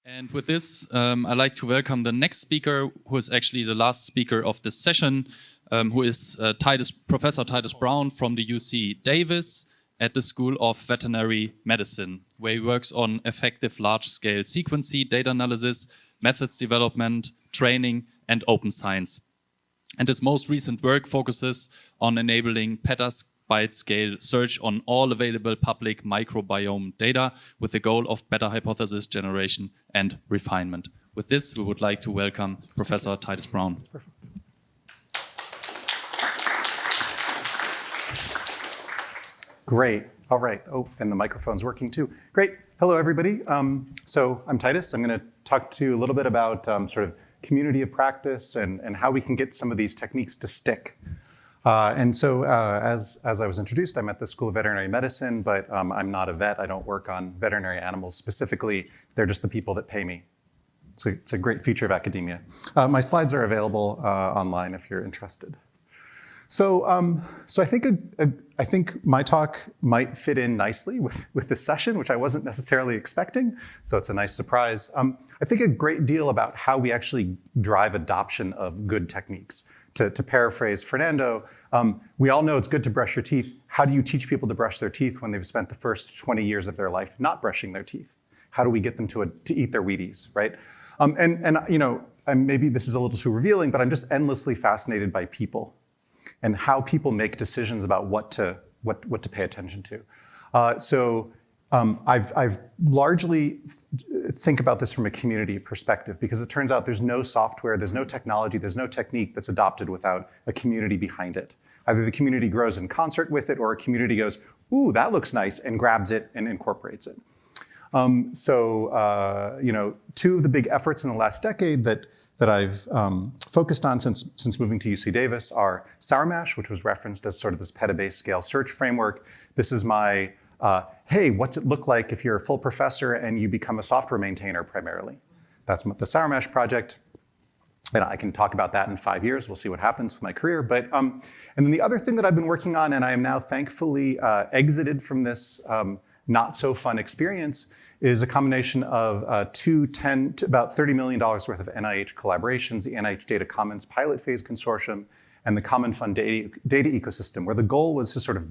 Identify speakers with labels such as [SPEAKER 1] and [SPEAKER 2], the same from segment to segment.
[SPEAKER 1] And with this, I'd like to welcome the next speaker, who is actually the last speaker of this session, who is Professor Titus Brown from the UC Davis at the School of Veterinary Medicine, where he works on effective large-scale sequencing, data analysis, methods development, training, and open science. And his most recent work focuses on enabling petabyte-scale search on all available public microbiome data with the goal of better hypothesis generation and refinement. With this, we would like to welcome Professor Titus Brown.
[SPEAKER 2] That's perfect. Great. All right. Oh, and the microphone's working too. Great. Hello, everybody. So I'm Titus. I'm going to talk to you a little bit about sort of community of practice and how we can get some of these techniques to stick. As I was introduced, I'm at the School of Veterinary Medicine, but I'm not a vet. I don't work on veterinary animals specifically. They're just the people that pay me. It's a great feature of academia. My slides are available online if you're interested. So I think my talk might fit in nicely with this session, which I wasn't necessarily expecting. So it's a nice surprise. I think a great deal about how we actually drive adoption of good techniques. To paraphrase Fernando, we all know it's good to brush your teeth. How do you teach people to brush their teeth when they've spent the first 20 years of their life not brushing their teeth? How do we get them to eat their Wheaties, right? And maybe this is a little too revealing, but I'm just endlessly fascinated by people and how people make decisions about what to pay attention to. I've largely think about this from a community perspective because it turns out there's no software, there's no technology, there's no technique that's adopted without a community behind it. Either the community grows in concert with it or a community goes, ooh, that looks nice, and grabs it and incorporates it. Two of the big efforts in the last decade that I've focused on since moving to UC Davis are SourMash, which was referenced as sort of this petabase scale search framework. This is my hey, what's it look like if you're a full professor and you become a software maintainer primarily? That's the SourMash project. And I can talk about that in 5 years. We'll see what happens with my career. And then the other thing that I've been working on, and I am now thankfully exited from this not so fun experience, is a combination of about $30 million worth of NIH collaborations, the NIH Data Commons Pilot Phase Consortium, and the Common Fund data ecosystem, where the goal was to sort of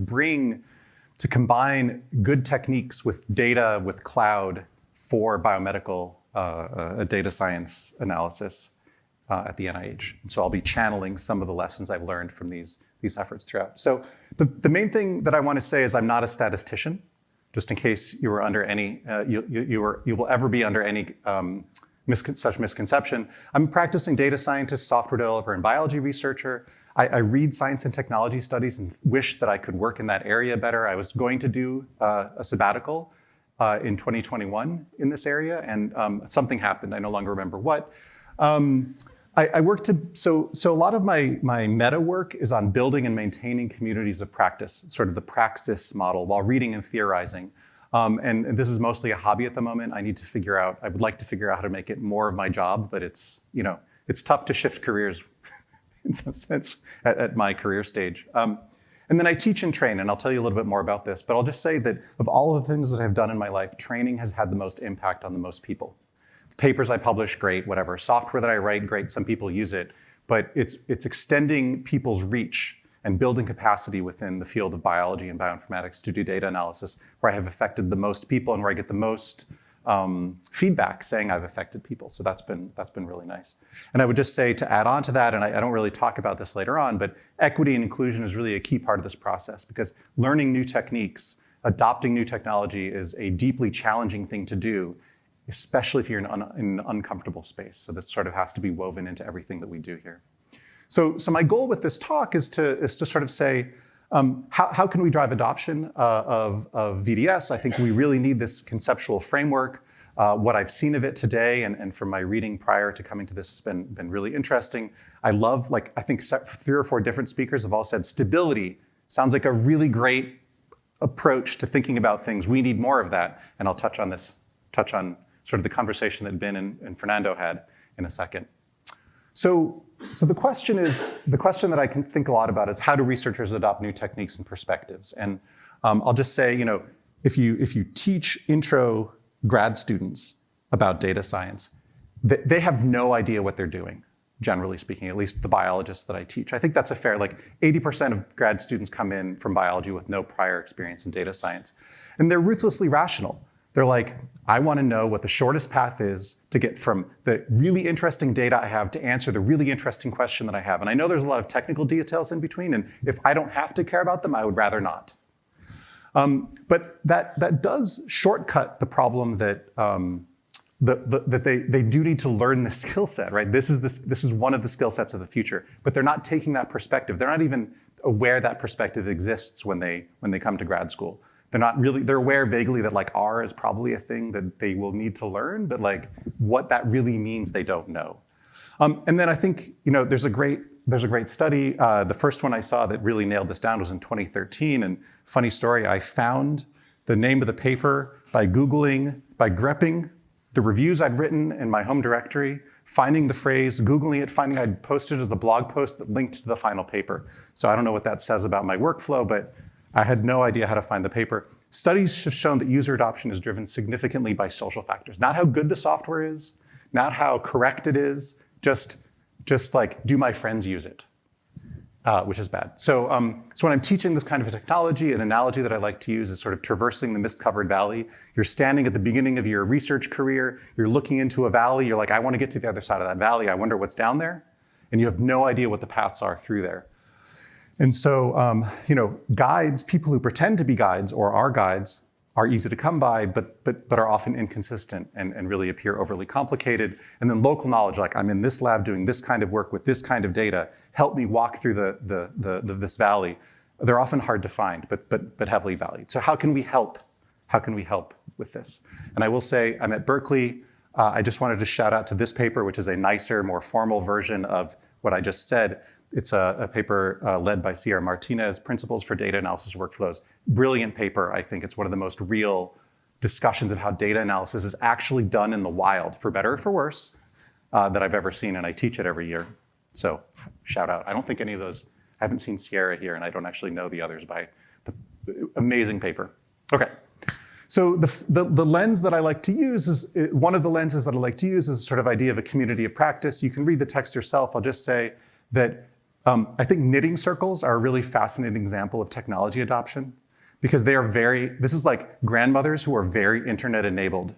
[SPEAKER 2] combine good techniques with data, with cloud for biomedical data science analysis at the NIH. And so I'll be channeling some of the lessons I've learned from these efforts throughout. So the main thing that I want to say is I'm not a statistician, just in case you were under any, you will ever be under any such misconception. I'm a practicing data scientist, software developer, and biology researcher. I read science and technology studies and wish that I could work in that area better. I was going to do a sabbatical in 2021 in this area, and something happened. I no longer remember what. So a lot of my meta work is on building and maintaining communities of practice, sort of the praxis model, while reading and theorizing. And this is mostly a hobby at the moment. I would like to figure out how to make it more of my job, but it's tough to shift careers in some sense at my career stage. And then I teach and train, and I'll tell you a little bit more about this, but I'll just say that of all of the things that I've done in my life, training has had the most impact on the most people. Papers I publish, great, whatever. Software that I write, great, some people use it. But it's extending people's reach and building capacity within the field of biology and bioinformatics to do data analysis, where I have affected the most people and where I get the most feedback saying I've affected people. So that's been really nice. And I would just say, to add on to that, and I don't really talk about this later on, but equity and inclusion is really a key part of this process, because learning new techniques, adopting new technology is a deeply challenging thing to do, especially if you're in an uncomfortable space. So this sort of has to be woven into everything that we do here. So my goal with this talk is to sort of say, how can we drive adoption of VDS? I think we really need this conceptual framework. What I've seen of it today and from my reading prior to coming to this has been really interesting. I love, I think 3 or 4 different speakers have all said stability sounds like a really great approach to thinking about things. We need more of that. And I'll touch on sort of the conversation that Ben and Fernando had in a second. So the question that I can think a lot about is, how do researchers adopt new techniques and perspectives? And I'll just say, if you teach intro grad students about data science, they have no idea what they're doing, generally speaking, at least the biologists that I teach. I think that's a fair, like 80% of grad students come in from biology with no prior experience in data science. And they're ruthlessly rational. They're like, I want to know what the shortest path is to get from the really interesting data I have to answer the really interesting question that I have. And I know there's a lot of technical details in between, and if I don't have to care about them, I would rather not. But that does shortcut the problem that that they do need to learn the skill set, right? This is one of the skill sets of the future, but they're not taking that perspective. They're not even aware that perspective exists when they come to grad school. They're aware vaguely that like R is probably a thing that they will need to learn, but like what that really means, they don't know. And then I think, there's a great study. The first one I saw that really nailed this down was in 2013. And funny story, I found the name of the paper by grepping the reviews I'd written in my home directory, finding the phrase, Googling it, finding I'd posted as a blog post that linked to the final paper. So I don't know what that says about my workflow, but I had no idea how to find the paper. Studies have shown that user adoption is driven significantly by social factors. Not how good the software is, not how correct it is, just like, do my friends use it? Which is bad. So when I'm teaching this kind of a technology, an analogy that I like to use is sort of traversing the mist-covered valley. You're standing at the beginning of your research career, you're looking into a valley, you're like, I want to get to the other side of that valley, I wonder what's down there. And you have no idea what the paths are through there. And so, guides, people who pretend to be guides or are guides, are easy to come by, but are often inconsistent and really appear overly complicated. And then local knowledge, like I'm in this lab doing this kind of work with this kind of data, help me walk through this valley. They're often hard to find, but heavily valued. So how can we help? How can we help with this? And I will say, I'm at Berkeley. I just wanted to shout out to this paper, which is a nicer, more formal version of what I just said. It's a paper led by Sierra Martinez, Principles for Data Analysis Workflows. Brilliant paper. I think it's one of the most real discussions of how data analysis is actually done in the wild, for better or for worse, that I've ever seen, and I teach it every year. So shout out. I don't think any of those, I haven't seen Sierra here, and I don't actually know the others but amazing paper. Okay. So the lens that I like to use is, one of the lenses that I like to use is a sort of idea of a community of practice. You can read the text yourself. I'll just say that I think knitting circles are a really fascinating example of technology adoption because this is like grandmothers who are very internet enabled.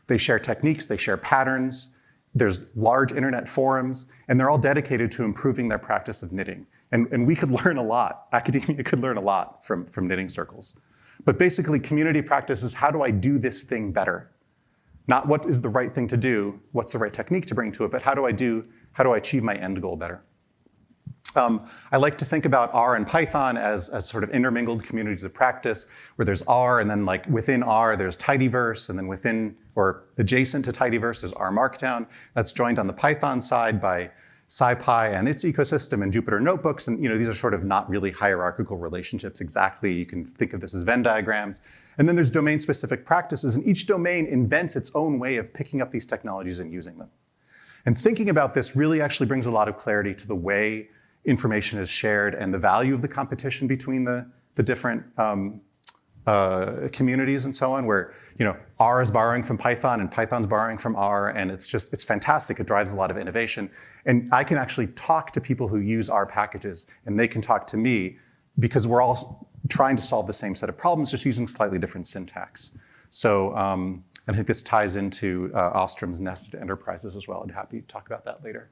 [SPEAKER 2] They share techniques, they share patterns, there's large internet forums, and they're all dedicated to improving their practice of knitting. And we could learn a lot, academia could learn a lot from knitting circles. But basically community practice is how do I do this thing better? Not what is the right thing to do, what's the right technique to bring to it, but how do I achieve my end goal better? I like to think about R and Python as sort of intermingled communities of practice, where there's R, and then like within R, there's tidyverse, and then within or adjacent to tidyverse, there's R Markdown. That's joined on the Python side by SciPy and its ecosystem and Jupyter Notebooks. And these are sort of not really hierarchical relationships exactly. You can think of this as Venn diagrams. And then there's domain-specific practices, and each domain invents its own way of picking up these technologies and using them. And thinking about this really actually brings a lot of clarity to the way information is shared and the value of the competition between the different communities and so on, where R is borrowing from Python and Python's borrowing from R, and it's fantastic. It drives a lot of innovation. And I can actually talk to people who use R packages, and they can talk to me because we're all trying to solve the same set of problems, just using slightly different syntax. So I think this ties into Ostrom's nested enterprises as well. I'd be happy to talk about that later.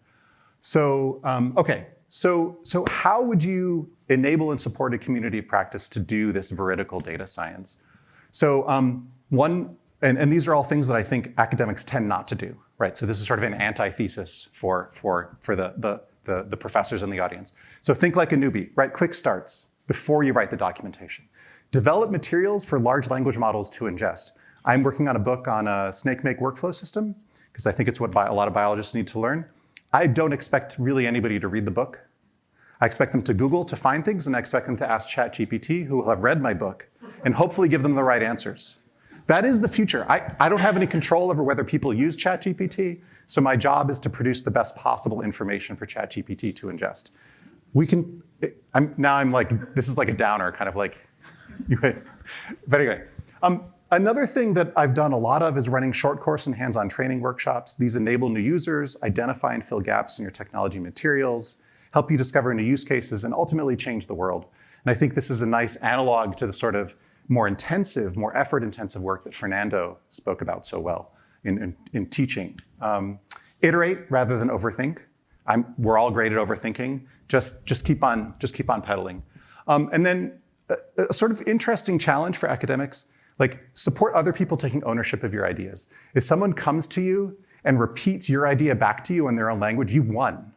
[SPEAKER 2] So, okay. So how would you enable and support a community of practice to do this veridical data science? So and these are all things that I think academics tend not to do, right? So this is sort of an antithesis for the professors in the audience. So think like a newbie, right? Quick starts before you write the documentation. Develop materials for large language models to ingest. I'm working on a book on a snake-make workflow system because I think it's what a lot of biologists need to learn. I don't expect really anybody to read the book. I expect them to Google to find things, and I expect them to ask ChatGPT, who will have read my book, and hopefully give them the right answers. That is the future. I don't have any control over whether people use ChatGPT, so my job is to produce the best possible information for ChatGPT to ingest. I'm like, this is like a downer, kind of like, anyways. But anyway, Another thing that I've done a lot of is running short course and hands-on training workshops. These enable new users, identify and fill gaps in your technology materials, help you discover new use cases, and ultimately change the world. And I think this is a nice analog to the sort of more intensive, more effort-intensive work that Fernando spoke about so well in teaching. Iterate rather than overthink. We're all great at overthinking. Just keep on pedaling. And then a sort of interesting challenge for academics, like support other people taking ownership of your ideas. If someone comes to you and repeats your idea back to you in their own language, you've won.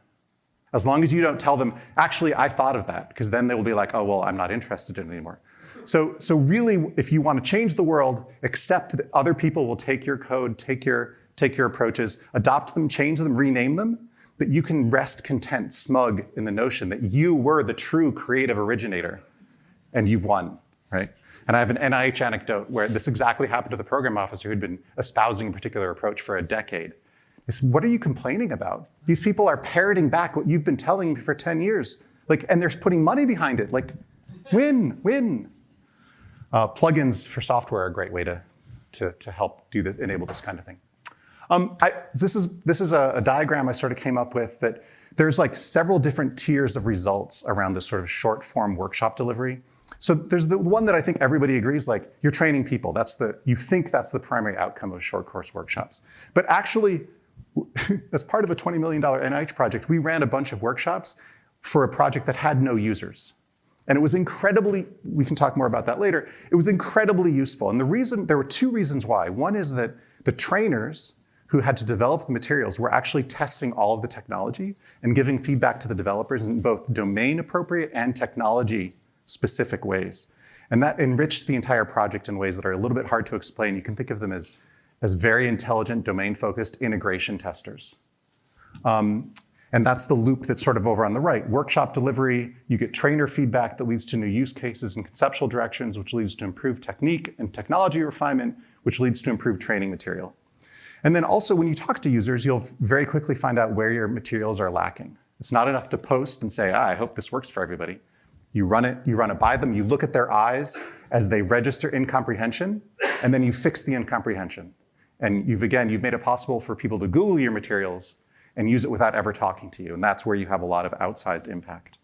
[SPEAKER 2] As long as you don't tell them, actually, I thought of that, because then they will be like, oh, well, I'm not interested in it anymore. So really, if you want to change the world, accept that other people will take your code, take your approaches, adopt them, change them, rename them, but you can rest content, smug in the notion that you were the true creative originator and you've won, right? And I have an NIH anecdote where this exactly happened to the program officer who'd been espousing a particular approach for a decade. He said, what are you complaining about? These people are parroting back what you've been telling me for 10 years. And they're putting money behind it. Win. Plugins for software are a great way to help do this, enable this kind of thing. This is a diagram I sort of came up with that there's like several different tiers of results around this sort of short form workshop delivery. So there's the one that I think everybody agrees, like you're training people. You think that's the primary outcome of short course workshops. But actually, as part of a $20 million NIH project, we ran a bunch of workshops for a project that had no users. And it was we can talk more about that later, it was incredibly useful. And there were two reasons why. One is that the trainers who had to develop the materials were actually testing all of the technology and giving feedback to the developers in both domain appropriate and technology specific ways. And that enriched the entire project in ways that are a little bit hard to explain. You can think of them as very intelligent, domain-focused integration testers. And that's the loop that's sort of over on the right. Workshop delivery, you get trainer feedback that leads to new use cases and conceptual directions, which leads to improved technique and technology refinement, which leads to improved training material. And then also when you talk to users, you'll very quickly find out where your materials are lacking. It's not enough to post and say, I hope this works for everybody. You run it by them, you look at their eyes as they register incomprehension, and then you fix the incomprehension. And you've made it possible for people to Google your materials and use it without ever talking to you. And that's where you have a lot of outsized impact.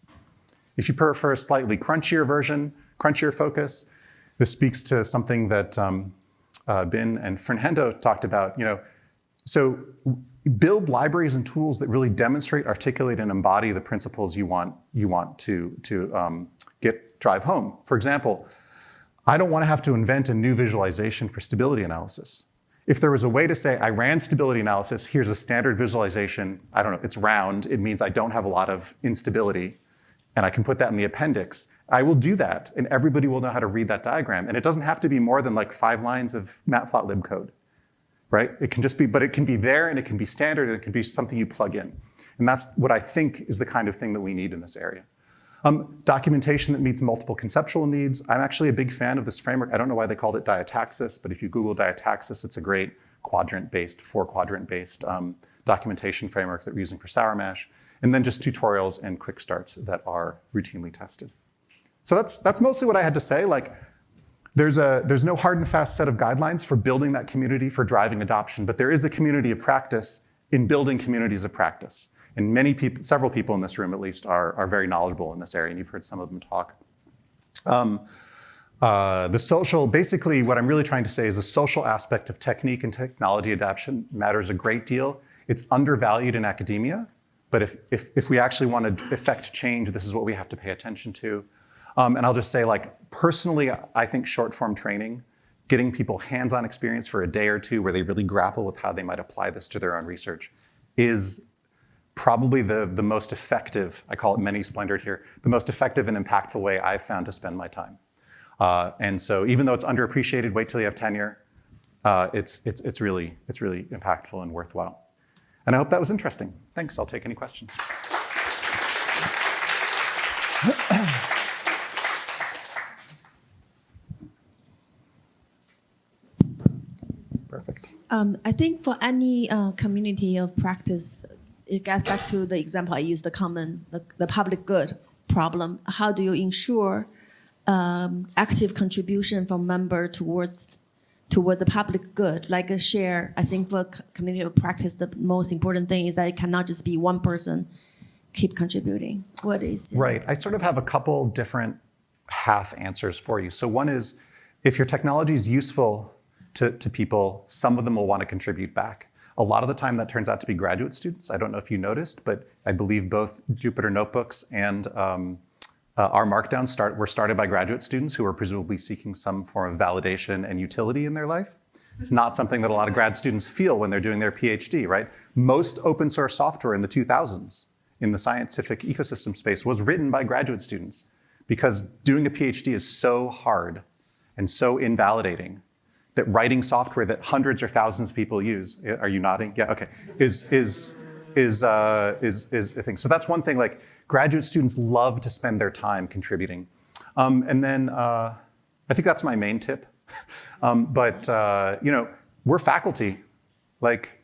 [SPEAKER 2] If you prefer a slightly crunchier version, crunchier focus, this speaks to something that Bin and Fernando talked about. So build libraries and tools that really demonstrate, articulate, and embody the principles you want to drive home. For example, I don't want to have to invent a new visualization for stability analysis. If there was a way to say, I ran stability analysis, here's a standard visualization, I don't know, it's round, it means I don't have a lot of instability, and I can put that in the appendix, I will do that, and everybody will know how to read that diagram. And it doesn't have to be more than like 5 lines of matplotlib code, right? It can just be, but it can be there, and it can be standard, and it can be something you plug in. And that's what I think is the kind of thing that we need in this area. Documentation that meets multiple conceptual needs. I'm actually a big fan of this framework. I don't know why they called it diataxis, but if you Google diataxis, it's a great quadrant-based, 4-quadrant-based documentation framework that we're using for Sour Mash. And then just tutorials and quick starts that are routinely tested. So that's mostly what I had to say. Like, there's no hard and fast set of guidelines for building that community, for driving adoption, but there is a community of practice in building communities of practice. And many people, several people in this room at least, are very knowledgeable in this area, and you've heard some of them talk. Basically what I'm really trying to say is the social aspect of technique and technology adoption matters a great deal. It's undervalued in academia, but if we actually want to effect change, this is what we have to pay attention to. And I'll just say, like, personally, I think short form training, getting people hands-on experience for a day or two where they really grapple with how they might apply this to their own research is probably the most effective, I call it many-splendored here, the most effective and impactful way I've found to spend my time. And so even though it's underappreciated, wait till you have tenure, it's really impactful and worthwhile. And I hope that was interesting. Thanks, I'll take any questions. Perfect.
[SPEAKER 3] I think for any community of practice, it gets back to the example I used, the public good problem. How do you ensure active contribution from member towards toward the public good, like a share. I think for community of practice, the most important thing is that it cannot just be one person keep contributing. What is it?
[SPEAKER 2] Right. I sort of have a couple different half answers for you. So one is, if your technology is useful to people, some of them will want to contribute back. A lot of the time that turns out to be graduate students. I don't know if you noticed, but I believe both Jupyter Notebooks and our Markdown were started by graduate students who were presumably seeking some form of validation and utility in their life. It's not something that a lot of grad students feel when they're doing their PhD, right? Most open source software in the 2000s in the scientific ecosystem space was written by graduate students, because doing a PhD is so hard and so invalidating that writing software that hundreds or thousands of people use, are you nodding? Yeah, okay, is a thing. So that's one thing, like graduate students love to spend their time contributing. And then I think that's my main tip. We're faculty. Like,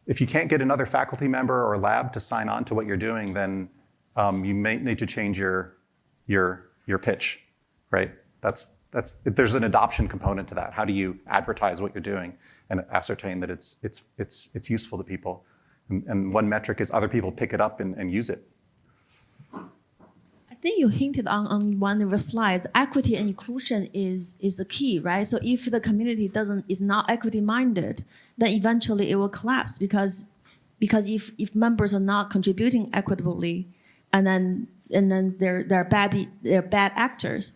[SPEAKER 2] if you can't get another faculty member or lab to sign on to what you're doing, then you may need to change your pitch, right? There's an adoption component to that. How do you advertise what you're doing and ascertain that it's useful to people? And one metric is other people pick it up and use it.
[SPEAKER 3] I think you hinted on one of the slides. Equity and inclusion is the key, right? So if the community is not equity minded, then eventually it will collapse, because if members are not contributing equitably, and then they're bad actors,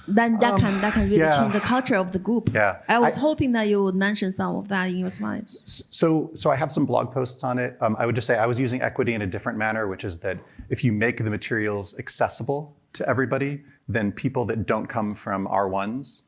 [SPEAKER 3] then that can really change the culture of the group.
[SPEAKER 2] Yeah.
[SPEAKER 3] I was hoping that you would mention some of that in your slides.
[SPEAKER 2] So I have some blog posts on it. I would just say I was using equity in a different manner, which is that if you make the materials accessible to everybody, then people that don't come from R1s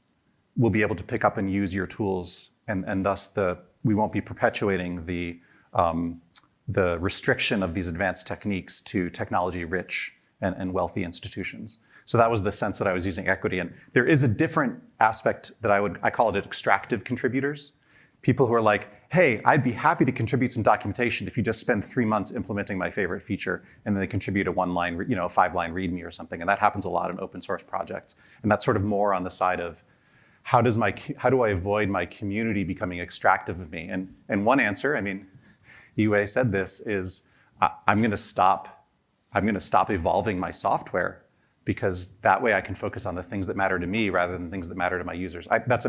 [SPEAKER 2] will be able to pick up and use your tools, and thus we won't be perpetuating the restriction of these advanced techniques to technology-rich and wealthy institutions. So that was the sense that I was using equity. And there is a different aspect that I call it extractive contributors. People who are like, hey, I'd be happy to contribute some documentation if you just spend 3 months implementing my favorite feature, and then they contribute a 1-line, a 5-line README or something. And that happens a lot in open source projects. And that's sort of more on the side of how do I avoid my community becoming extractive of me? And one answer, Yue said this, is I'm going to stop evolving my software, because that way I can focus on the things that matter to me rather than things that matter to my users. That's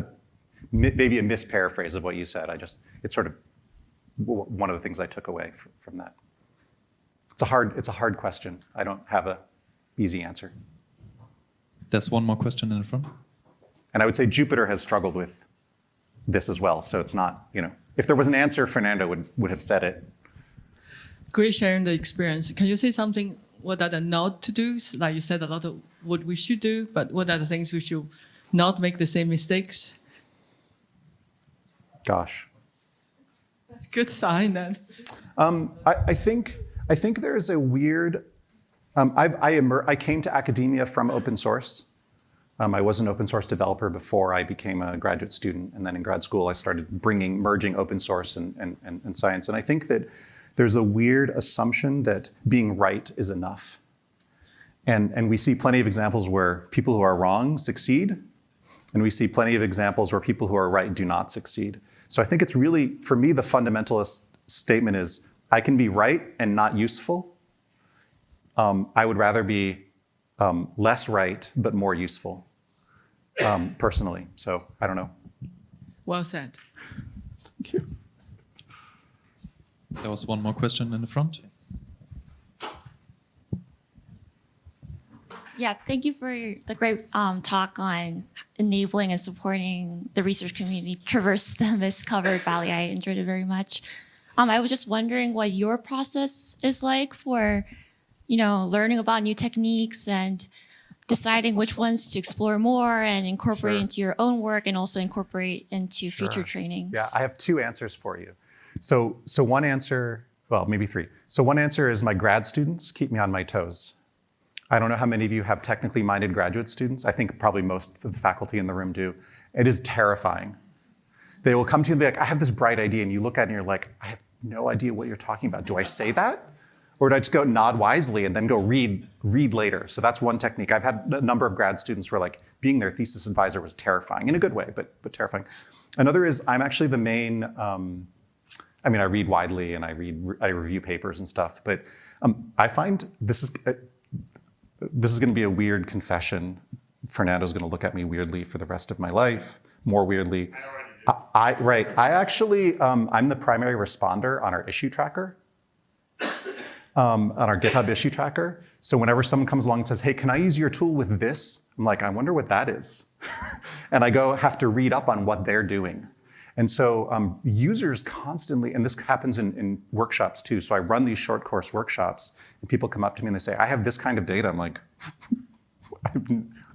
[SPEAKER 2] maybe a misparaphrase of what you said. It's sort of one of the things I took away from that. It's a hard question. I don't have an easy answer.
[SPEAKER 1] There's one more question in the front.
[SPEAKER 2] And I would say Jupyter has struggled with this as well. So it's not, if there was an answer, Fernando would have said it.
[SPEAKER 4] Great sharing the experience. Can you say something? What are the not to do's? Like you said a lot of what we should do, but what are the things we should not make the same mistakes?
[SPEAKER 2] Gosh.
[SPEAKER 4] That's a good sign then.
[SPEAKER 2] I think there is a weird, I came to academia from open source. I was an open source developer before I became a graduate student. And then in grad school, I started merging open source and science. And I think that there's a weird assumption that being right is enough. And we see plenty of examples where people who are wrong succeed. And we see plenty of examples where people who are right do not succeed. So I think it's really, for me, the fundamentalist statement is, I can be right and not useful. I would rather be less right, but more useful, personally. So I don't know.
[SPEAKER 4] Well said.
[SPEAKER 2] Thank you.
[SPEAKER 1] There was one more question in the front.
[SPEAKER 5] Yeah, thank you for the great talk on enabling and supporting the research community traverse the miscovered valley. I enjoyed it very much. I was just wondering what your process is like for, learning about new techniques and deciding which ones to explore more and incorporate into your own work, and also incorporate into future trainings.
[SPEAKER 2] Yeah, I have 2 answers for you. So one answer, well, maybe 3. So one answer is my grad students keep me on my toes. I don't know how many of you have technically minded graduate students. I think probably most of the faculty in the room do. It is terrifying. They will come to you and be like, I have this bright idea, and you look at it and you're like, I have no idea what you're talking about. Do I say that? Or do I just go nod wisely and then go read later? So that's one technique. I've had a number of grad students where like being their thesis advisor was terrifying, in a good way, but terrifying. Another is I'm actually the main, I mean, I read widely and I review papers and stuff, but I find this is going to be a weird confession. Fernando's going to look at me weirdly for the rest of my life, more weirdly. Right. I actually, I'm the primary responder on our issue tracker, on our GitHub issue tracker. So whenever someone comes along and says, hey, can I use your tool with this? I'm like, I wonder what that is. And I have to read up on what they're doing. And so users constantly, and this happens in workshops too. So I run these short course workshops and people come up to me and they say, I have this kind of data. I'm like,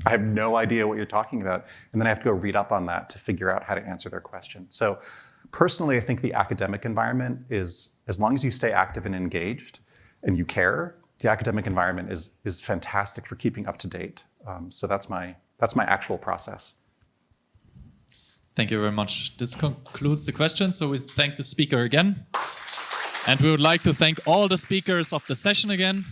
[SPEAKER 2] I have no idea what you're talking about. And then I have to go read up on that to figure out how to answer their question. So personally, I think the academic environment is, as long as you stay active and engaged and you care, the academic environment is fantastic for keeping up to date. So that's my actual process.
[SPEAKER 1] Thank you very much. This concludes the questions. So we thank the speaker again. And we would like to thank all the speakers of the session again.